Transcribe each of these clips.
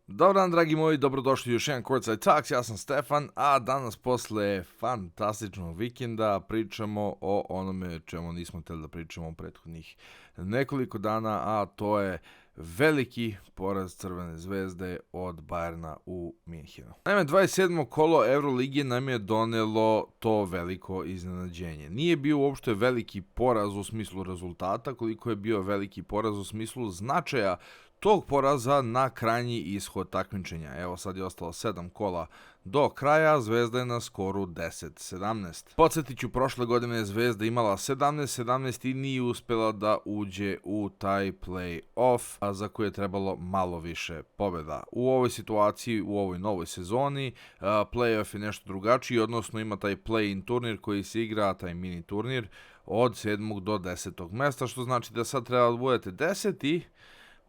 Dobar dan, dragi moji, dobrodošli u još jedan Courtside Talks, ja sam Stefan, a danas posle fantastičnog vikenda pričamo o onome čemu nismo htjeli da pričamo u prethodnih nekoliko dana, a to je veliki poraz Crvene zvezde od Bayerna u Minhenu. Naime, 27. kolo Euroligi nam je donelo to veliko iznenađenje. Nije bio uopšte veliki poraz u smislu rezultata, koliko je bio veliki poraz u smislu značaja tog poraza na krajnji ishod takmičenja. Evo sad je ostalo 7 kola do kraja, Zvezda je na skoru 10-17. Podsjetit ću, prošle godine je Zvezda imala 17-17 i nije uspjela da uđe u taj play-off, za koje je trebalo malo više pobjeda. U ovoj situaciji, u ovoj novoj sezoni, play-off je nešto drugačiji, odnosno ima taj play-in turnir koji se igra, taj mini turnir, od 7. do 10. mesta, što znači da sad treba da budete 10.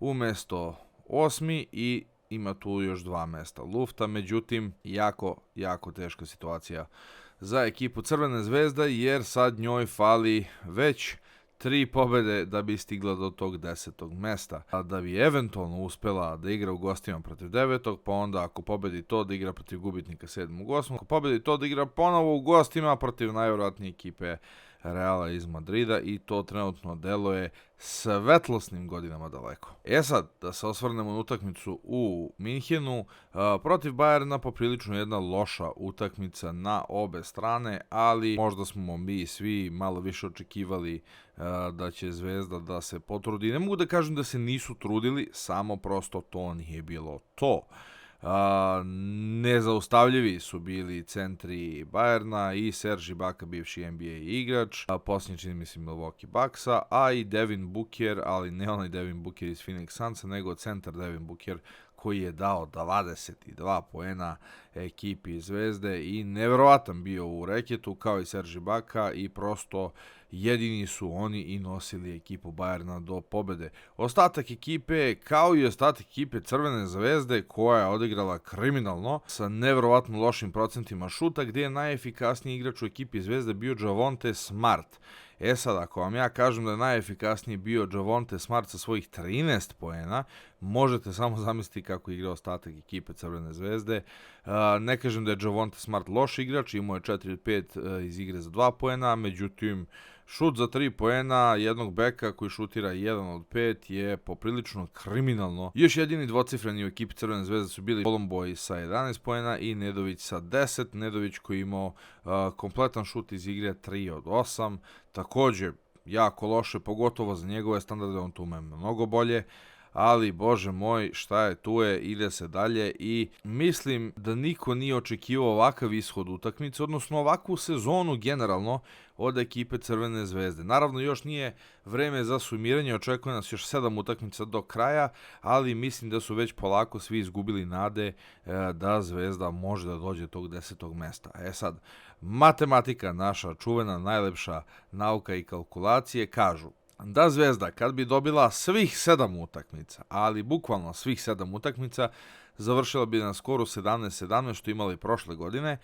umjesto 8. i ima tu još 2 mesta lufta. Međutim, jako teška situacija za ekipu Crvene zvezde, jer sad njoj fali već 3 pobjede da bi stigla do tog 10. mesta. A da bi eventualno uspjela da igra u gostima protiv 9. pa onda ako pobedi to da igra protiv gubitnika 7. 8. Ako pobedi to da igra ponovo u gostima protiv najvjerojatnije ekipe Reala iz Madrida, i to trenutno deluje svetlosnim godinama daleko. Sad, da se osvrnemo na utakmicu u Minhenu, protiv Bayerna poprilično jedna loša utakmica na obe strane, ali možda smo mi svi malo više očekivali da će Zvezda da se potrudi. Ne mogu da kažem da se nisu trudili, samo prosto to nije bilo to. Nezaustavljivi su bili centri Bayerna i Serge Ibaka, bivši NBA igrač, posljednji čini mislim Milwaukee Bucksa, a i Devin Booker, ali ne onaj Devin Booker iz Phoenix Sunsa, nego centar Devin Booker koji je dao 22 poena ekipi Zvezde i nevjerovatan bio u reketu kao i Serge Ibaka, i prosto jedini su oni i nosili ekipu Bayerna do pobjede. Ostatak ekipe, kao i ostatak ekipe Crvene zvezde, koja je odigrala kriminalno sa nevjerovatno lošim procentima šuta, gdje je najefikasniji igrač u ekipi Zvezde bio Javonte Smart. Sad, ako vam ja kažem da je najefikasniji bio Javonte Smart sa svojih 13 poena, možete samo zamisliti kako je igrao ostatak ekipe Crvene zvezde. Ne kažem da je Javonte Smart loš igrač, imao je 4 od 5 iz igre za 2 poena, međutim, šut za 3 poena jednog beka koji šutira 1 od 5 je poprilično kriminalno. Još jedini dvocifreni u ekipi Crvene zvezde su bili Columboj sa 11 poena i Nedović sa 10. Nedović koji imao kompletan šut iz igre 3 od 8. Također jako loše, pogotovo za njegove standarde, on tu ume mnogo bolje. Ali, bože moj, šta je tu je, ide se dalje i mislim da niko nije očekivao ovakav ishod utakmice, odnosno ovakvu sezonu generalno od ekipe Crvene zvezde. Naravno, još nije vreme za sumiranje, očekuje nas još 7 utakmica do kraja, ali mislim da su već polako svi izgubili nade da Zvezda može da dođe tog 10. mesta. Sad, matematika, naša čuvena, najlepša nauka i kalkulacije, kažu da Zvezda, kad bi dobila svih 7 utakmica, ali bukvalno svih 7 utakmica, završila bi na skoru 17-17, što imali prošle godine.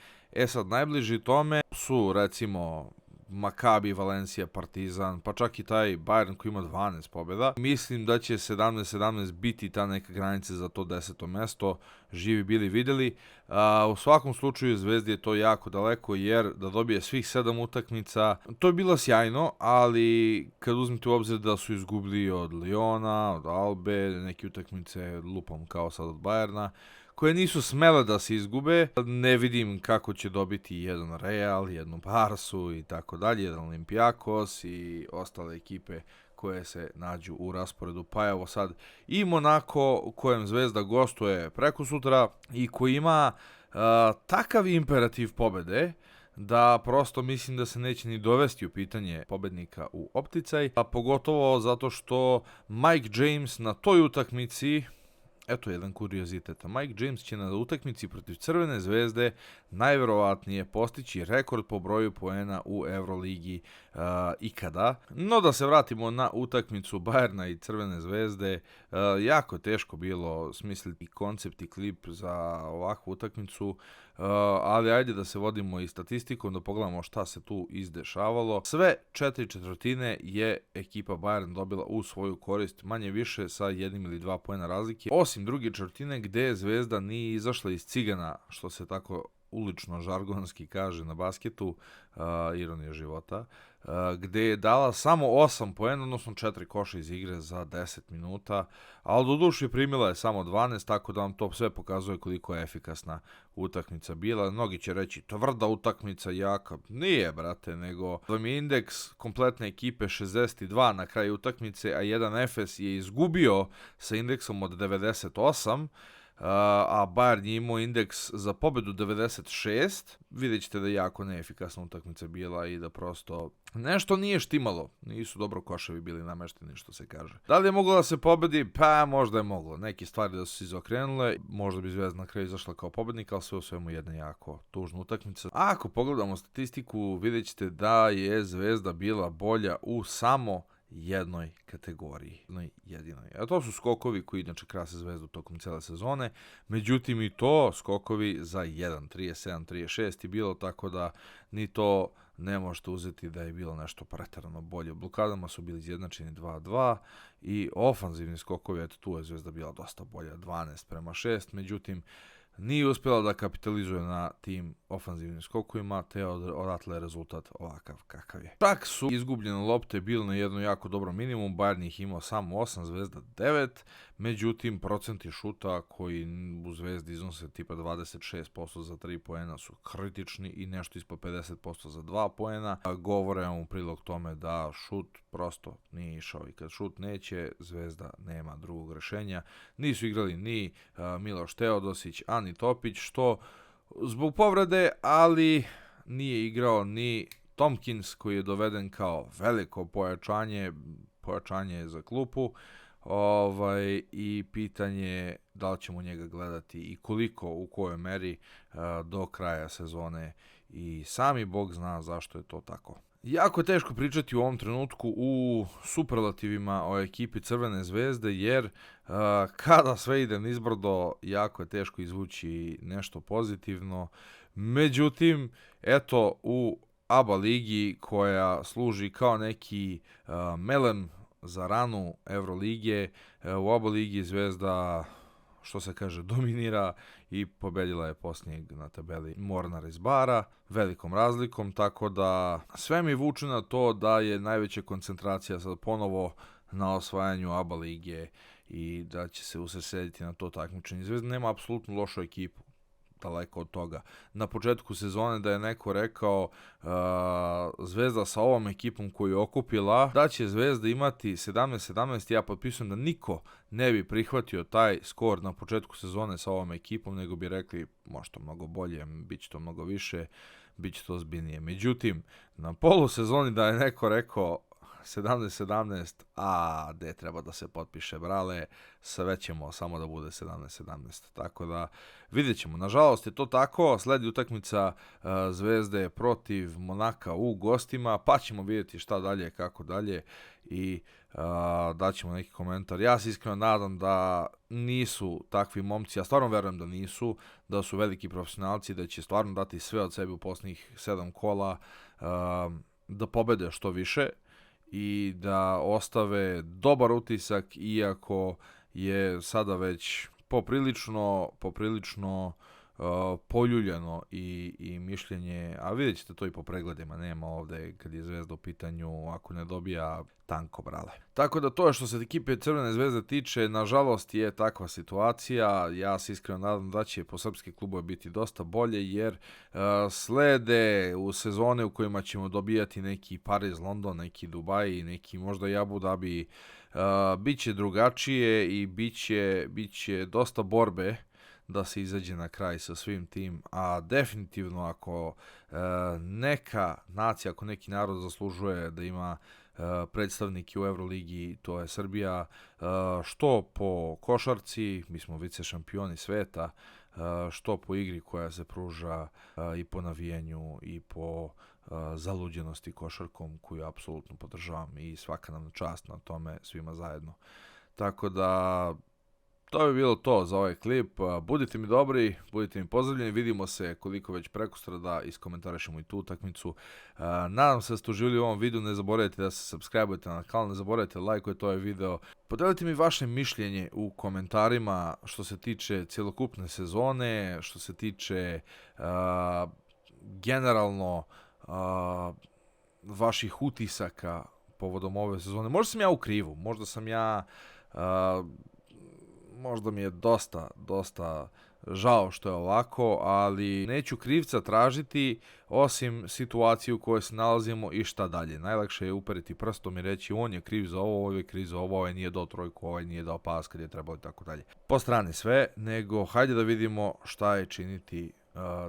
Sad, najbliži tome su, recimo, Maccabi, Valencia, Partizan, pa čak i taj Bayern koji ima 12 pobjeda. Mislim da će 17-17 biti ta neka granica za to 10. mesto, živi bili vidjeli. U svakom slučaju Zvezdi je to jako daleko, jer da dobije svih 7 utakmica, to je bilo sjajno, ali kad uzmete u obzir da su izgubili od Liona, od Albe, neke utakmice lupom kao sad od Bayerna, koje nisu smele da se izgube, ne vidim kako će dobiti jedan Real, jednu Barsu i tako dalje, jedan Olympiakos i ostale ekipe koje se nađu u rasporedu. Pa evo sad i Monako, u kojem Zvezda gostuje preko sutra i koji ima takav imperativ pobjede da prosto mislim da se neće ni dovesti u pitanje pobednika u opticaj, a pogotovo zato što Mike James na toj utakmici, eto jedan kuriozitet, Mike James će na utakmici protiv Crvene zvezde najverovatnije postići rekord po broju poena u Euroligi ikada. No da se vratimo na utakmicu Bayerna i Crvene zvezde, jako je teško bilo smisliti koncept i klip za ovakvu utakmicu, ali ajde da se vodimo i statistikom, da pogledamo šta se tu izdešavalo. Sve 4/4 je ekipa Bayern dobila u svoju korist, manje više sa 1 ili 2 poena razlike, osim osim druge četvrtine gdje Zvezda nije izašla iz cigana, što se tako ulično žargonski kaže na basketu, ironija života, gdje je dala samo 8 poena, odnosno 4 koša iz igre za 10 minuta, ali doduše primila je samo 12, tako da vam to sve pokazuje koliko je efikasna utakmica bila. Mnogi će reći, tvrda utakmica, jaka. Nije, brate, nego vam je indeks kompletne ekipe 62 na kraju utakmice, a jedan Efes je izgubio sa indeksom od 98, a Bayern je imao indeks za pobedu 96. Vidjet ćete da je jako neefikasna utakmica bila i da prosto nešto nije štimalo. Nisu dobro koševi bili namešteni, što se kaže. Da li je moglo da se pobedi? Pa možda je moglo. Neke stvari da su se izokrenule. Možda bi Zvezda na kraju izašla kao pobednik, ali sve u svemu jedna jako tužna utakmica. A ako pogledamo statistiku, vidjet ćete da je Zvezda bila bolja u samo jednoj kategoriji, jednoj jedinoj. A to su skokovi koji inače krase Zvezdu tokom cijele sezone, međutim i to skokovi za 1.37-36 je bilo, tako da ni to ne možete uzeti da je bilo nešto preterano bolje. U blokadama su bili izjednačeni 2-2 i ofanzivni skokovi, eto tu je Zvezda bila dosta bolja, 12-6, međutim nije uspjela da kapitalizuje na tim ofanzivnim skokovima, te odatle je rezultat ovakav kakav je. Čak su izgubljene lopte bili na jedno jako dobro minimum, Bayern ih imao samo 8, Zvezda 9, međutim procenti šuta koji u Zvezdi iznose tipa 26% za 3 poena su kritični i nešto ispod 50% za 2 poena. Govore vam u prilog tome da šut prosto nije išao i kad šut neće, Zvezda nema drugog rešenja. Nisu igrali ni Miloš Teodosić, ani Topić, što zbog povrede, ali nije igrao ni Tompkins koji je doveden kao veliko pojačanje za klupu. I pitanje je da li ćemo njega gledati i koliko, u kojoj meri do kraja sezone, i sami Bog zna zašto je to tako. Jako je teško pričati u ovom trenutku u superlativima o ekipi Crvene zvezde, jer kada sve ide nizbrdo, jako je teško izvući nešto pozitivno. Međutim, eto, u ABA ligi, koja služi kao neki melem za ranu Evrolige, u ABA ligi Zvezda, što se kaže, dominira i pobedila je posljednjeg na tabeli Mornar iz Bara velikom razlikom, tako da sve mi vuče na to da je najveća koncentracija sad ponovo na osvajanju ABA lige i da će se usredsrediti na to takmičenje. Zvezda nema apsolutno lošu ekipu, daleko od toga. Na početku sezone da je neko rekao Zvezda sa ovom ekipom koju je okupila, da će Zvezda imati 17-17, ja potpisujem da niko ne bi prihvatio taj skor na početku sezone sa ovom ekipom, nego bi rekli može to mnogo bolje, bit će to mnogo više, bit će to ozbiljnije. Međutim, na polusezoni da je neko rekao 17-17, a gde treba da se potpiše, brale, sve ćemo samo da bude 17-17. Tako da vidjet ćemo. Nažalost je to tako, sledi utakmica Zvezde protiv Monaka u gostima, pa ćemo vidjeti šta dalje, kako dalje i daćemo neki komentar. Ja se iskreno nadam da nisu takvi momci, ja stvarno verujem da nisu, da su veliki profesionalci, da će stvarno dati sve od sebe u posljednjih 7 kola, da pobede što više i da ostave dobar utisak, iako je sada već poprilično poljuljano i mišljenje, a vidjet ćete to i po pregledima, nema ovde kad je Zvezda u pitanju, ako ne dobija, tanko, brale. Tako da to je što se ekipe Crvene zvezde tiče, nažalost je takva situacija. Ja se iskreno nadam da će po srpske klubove biti dosta bolje, jer slede u sezone u kojima ćemo dobijati neki Pariz, London, neki Dubai, neki možda i Abu Dhabi, biće drugačije i biće dosta borbe da se izađe na kraj sa svim tim, a definitivno ako neka nacija, ako neki narod zaslužuje da ima predstavnike u Evroligi, to je Srbija, što po košarci, mi smo vice šampioni sveta, što po igri koja se pruža i po navijenju i po zaluđenosti košarkom, koju apsolutno podržavam i svaka nam čast na tome svima zajedno. Tako da To bi bilo to za ovaj klip. Budite mi dobri, budite mi pozdravljeni, vidimo se koliko već prekosutra da iskomentarišemo i tu utakmicu. Nadam se da ste uživali u ovom videu, ne zaboravite da se subscribe-ujete na kanal, ne zaboravite da lajkujete ovaj video. Podelite mi vaše mišljenje u komentarima što se tiče cjelokupne sezone, što se tiče generalno vaših utisaka povodom ove sezone. Možda sam ja u krivu, možda sam ja... možda mi je dosta žao što je ovako, ali neću krivca tražiti osim situaciju u kojoj se nalazimo i šta dalje. Najlakše je uperiti prstom i reći on je kriv za ovo, ovaj je kriv za ovo, ovaj nije dao trojku, ovaj nije dao pas kad je trebalo i tako dalje. Po strani sve, nego hajde da vidimo šta je činiti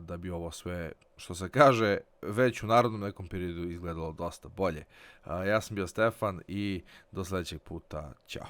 da bi ovo sve, što se kaže, već u narodnom nekom periodu izgledalo dosta bolje. Ja sam bio Stefan i do sljedećeg puta, ćao.